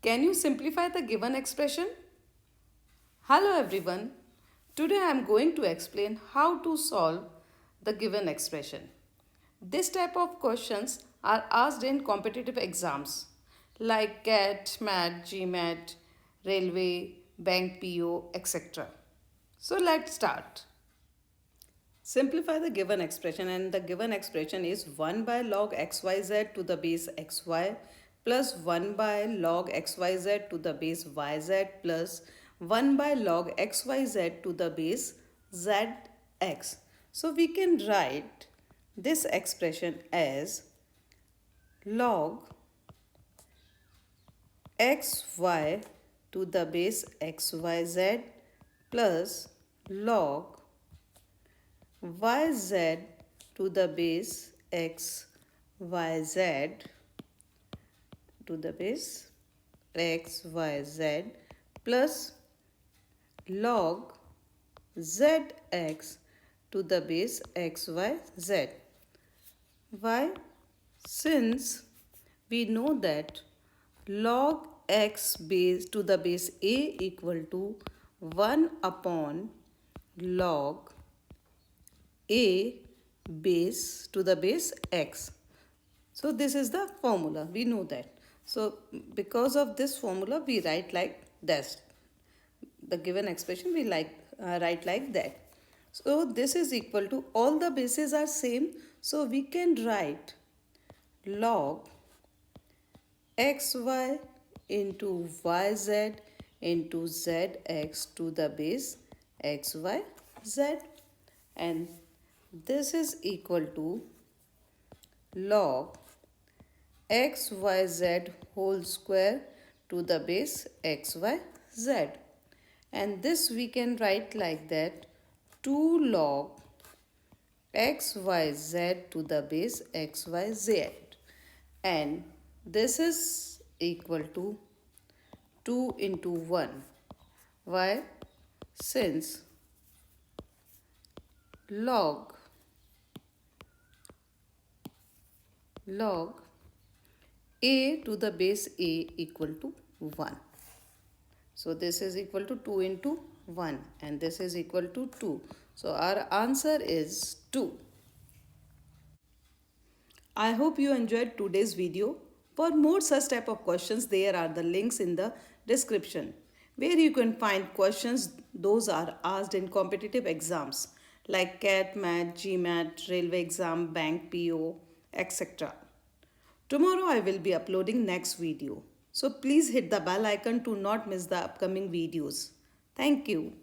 Can you simplify the given expression? Hello everyone. Today I am going to explain how to solve the given expression. This type of questions are asked in competitive exams like CAT, MAT, GMAT, Railway, Bank PO, etc. So let's start. Simplify the given expression, and the given expression is 1 by log xyz to the base xy plus 1 by log xyz to the base yz plus 1 by log xyz to the base zx. So we can write this expression as log xy to the base xyz plus log yz to the base x yz to the base x yz plus log zx to the base x y z. Why? Since we know that log x base to the base a equal to 1 upon log a base to the base x. So this is the formula, we know that. So because of this formula we write like this. The given expression we write like that. So this is equal to, all the bases are same, so we can write log xy into yz into zx to the base xyz, and this is equal to log xyz whole square to the base xyz, and this we can write like that, 2 log xyz to the base xyz, and this is equal to 2 into 1. Why? Since log a to the base a equal to 1. So this is equal to 2 into 1, and this is equal to 2. So our answer is 2. I hope you enjoyed today's video. For more such type of questions, there are the links in the description where you can find questions those are asked in competitive exams like CAT, MAT, GMAT, Railway exam, Bank PO, etc. Tomorrow I will be uploading next video. So please hit the bell icon to not miss the upcoming videos. Thank you.